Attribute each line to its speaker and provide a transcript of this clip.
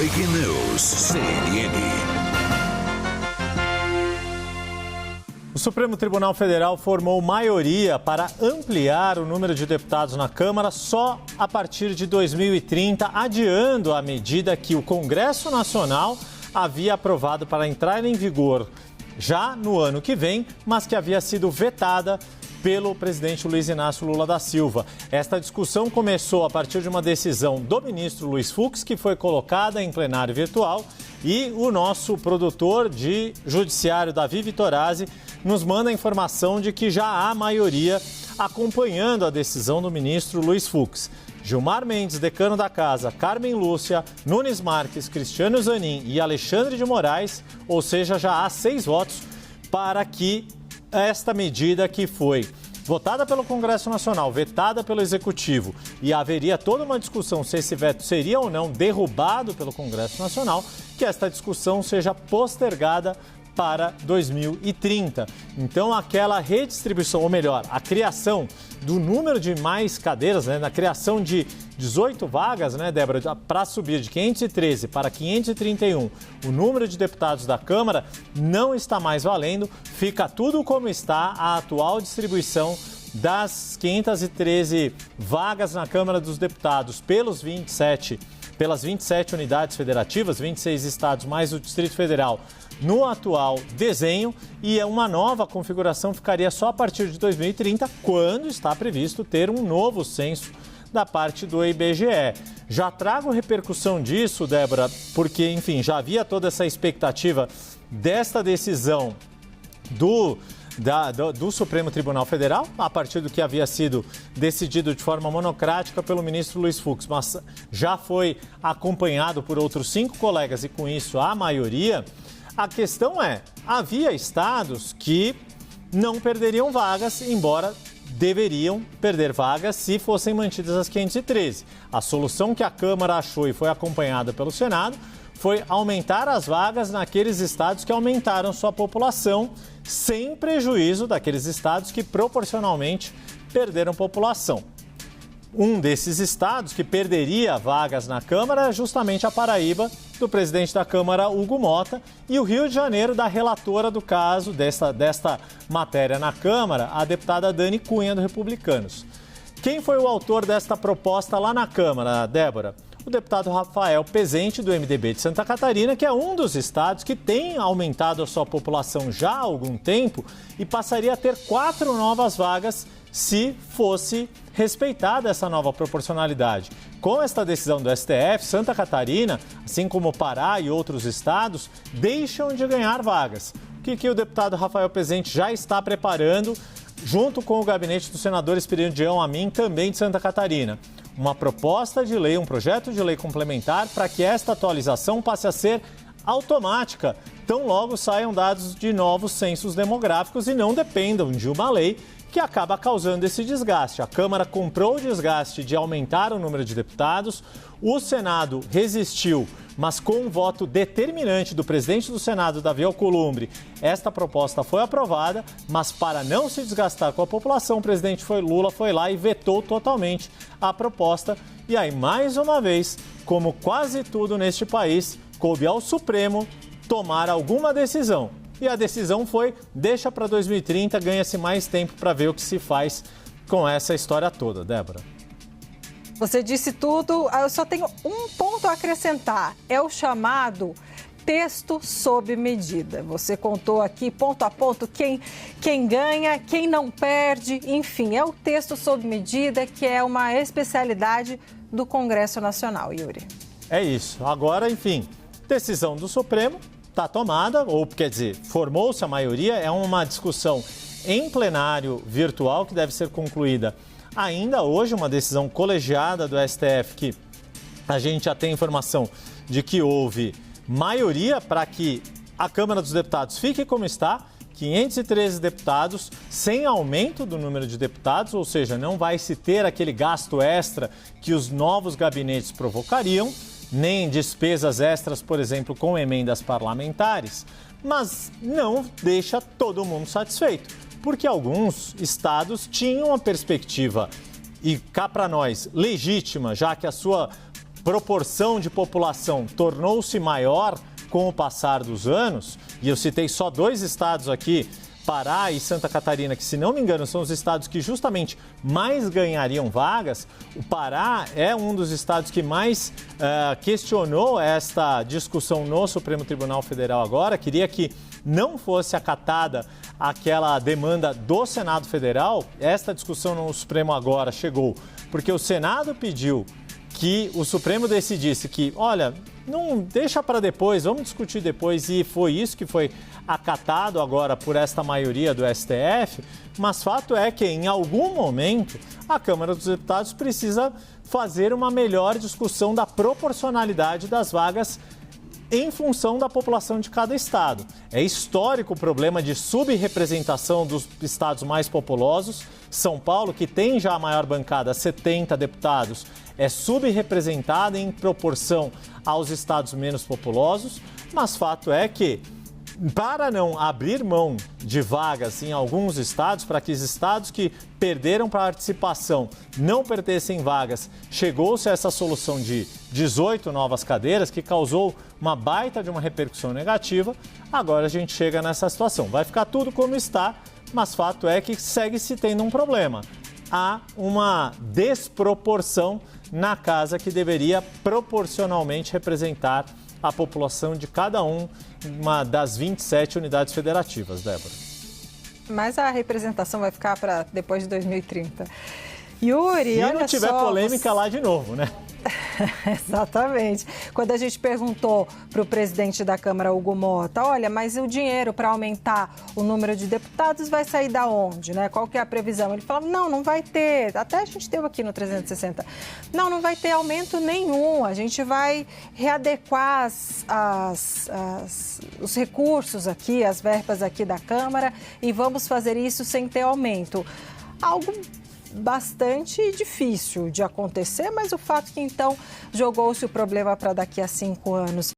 Speaker 1: Breaking News, CNN.
Speaker 2: O Supremo Tribunal Federal formou maioria para ampliar o número de deputados na Câmara só a partir de 2030, adiando a medida que o Congresso Nacional havia aprovado para entrar em vigor já no ano que vem, mas que havia sido vetada pelo presidente Luiz Inácio Lula da Silva. Esta discussão começou a partir de uma decisão do ministro Luiz Fux, que foi colocada em plenário virtual, e o nosso produtor de judiciário, Davi Vitorazzi, nos manda a informação de que já há maioria acompanhando a decisão do ministro Luiz Fux. Gilmar Mendes, decano da Casa, Carmen Lúcia, Nunes Marques, Cristiano Zanin e Alexandre de Moraes, ou seja, já há 6 votos para que esta medida, que foi votada pelo Congresso Nacional, vetada pelo Executivo, e haveria toda uma discussão se esse veto seria ou não derrubado pelo Congresso Nacional, que esta discussão seja postergada para 2030. Então, aquela redistribuição, ou melhor, a criação do número de mais cadeiras, na criação de 18 vagas, Débora, para subir de 513 para 531, o número de deputados da Câmara não está mais valendo, fica tudo como está a atual distribuição das 513 vagas na Câmara dos Deputados pelas 27 unidades federativas, 26 estados mais o Distrito Federal, no atual desenho, e uma nova configuração ficaria só a partir de 2030, quando está previsto ter um novo censo da parte do IBGE. Já trago repercussão disso, Débora, porque, enfim, já havia toda essa expectativa desta decisão do Supremo Tribunal Federal, a partir do que havia sido decidido de forma monocrática pelo ministro Luiz Fux, mas já foi acompanhado por outros 5 colegas e, com isso, a maioria. A questão é, havia estados que não perderiam vagas, embora deveriam perder vagas se fossem mantidas as 513. A solução que a Câmara achou e foi acompanhada pelo Senado foi aumentar as vagas naqueles estados que aumentaram sua população, sem prejuízo daqueles estados que proporcionalmente perderam população. Um desses estados que perderia vagas na Câmara é justamente a Paraíba, do presidente da Câmara, Hugo Mota, e o Rio de Janeiro, da relatora do caso, desta matéria na Câmara, a deputada Dani Cunha, do Republicanos. Quem foi o autor desta proposta lá na Câmara, Débora? O deputado Rafael Pezente, do MDB de Santa Catarina, que é um dos estados que tem aumentado a sua população já há algum tempo e passaria a ter 4 novas vagas se fosse respeitada essa nova proporcionalidade. Com esta decisão do STF, Santa Catarina, assim como Pará e outros estados, deixam de ganhar vagas. O que o deputado Rafael Pezente já está preparando, junto com o gabinete do senador Esperidião Amin, também de Santa Catarina? Uma proposta de lei, um projeto de lei complementar para que esta atualização passe a ser automática, tão logo saiam dados de novos censos demográficos e não dependam de uma lei que acaba causando esse desgaste. A Câmara comprou o desgaste de aumentar o número de deputados, o Senado resistiu, mas com um voto determinante do presidente do Senado, Davi Alcolumbre, esta proposta foi aprovada, mas para não se desgastar com a população, o presidente Lula foi lá e vetou totalmente a proposta. E aí, mais uma vez, como quase tudo neste país, coube ao Supremo tomar alguma decisão. E a decisão foi, deixa para 2030, ganha-se mais tempo para ver o que se faz com essa história toda, Débora.
Speaker 3: Você disse tudo, eu só tenho um ponto a acrescentar, é o chamado texto sob medida. Você contou aqui ponto a ponto quem ganha, quem não perde, enfim, é o texto sob medida, que é uma especialidade do Congresso Nacional, Yuri.
Speaker 2: É isso. Agora, enfim, decisão do Supremo está tomada, ou quer dizer, formou-se a maioria, é uma discussão em plenário virtual que deve ser concluída ainda hoje, uma decisão colegiada do STF que a gente já tem informação de que houve maioria para que a Câmara dos Deputados fique como está, 513 deputados, sem aumento do número de deputados, ou seja, não vai se ter aquele gasto extra que os novos gabinetes provocariam, nem despesas extras, por exemplo, com emendas parlamentares, mas não deixa todo mundo satisfeito, porque alguns estados tinham uma perspectiva, e cá para nós, legítima, já que a sua proporção de população tornou-se maior com o passar dos anos, e eu citei só 2 estados aqui, Pará e Santa Catarina, que, se não me engano, são os estados que justamente mais ganhariam vagas. O Pará é um dos estados que mais questionou esta discussão no Supremo Tribunal Federal agora. Queria que não fosse acatada aquela demanda do Senado Federal. Esta discussão no Supremo agora chegou porque o Senado pediu que o Supremo decidisse que, olha, não deixa para depois, vamos discutir depois, e foi isso que foi acatado agora por esta maioria do STF, mas fato é que em algum momento a Câmara dos Deputados precisa fazer uma melhor discussão da proporcionalidade das vagas em função da população de cada estado. É histórico o problema de subrepresentação dos estados mais populosos. São Paulo, que tem já a maior bancada, 70 deputados, é subrepresentada em proporção aos estados menos populosos, mas fato é que, para não abrir mão de vagas em alguns estados, para que os estados que perderam participação não perdessem vagas, chegou-se a essa solução de 18 novas cadeiras, que causou uma baita de uma repercussão negativa. Agora a gente chega nessa situação. Vai ficar tudo como está, mas fato é que segue-se tendo um problema. Há uma desproporção na casa que deveria proporcionalmente representar a população de cada uma das 27 unidades federativas, Débora.
Speaker 3: Mas a representação vai ficar para depois de 2030. Yuri,
Speaker 2: se
Speaker 3: olha
Speaker 2: não tiver
Speaker 3: só,
Speaker 2: polêmica lá de novo, né?
Speaker 3: Exatamente. Quando a gente perguntou para o presidente da Câmara, Hugo Mota, olha, mas o dinheiro para aumentar o número de deputados vai sair da onde, né? Qual que é a previsão? Ele falou, não vai ter. Até a gente teve aqui no 360. Não vai ter aumento nenhum. A gente vai readequar os recursos aqui, as verbas aqui da Câmara, e vamos fazer isso sem ter aumento. Algo bastante difícil de acontecer, mas o fato que então jogou-se o problema para daqui a 5 anos.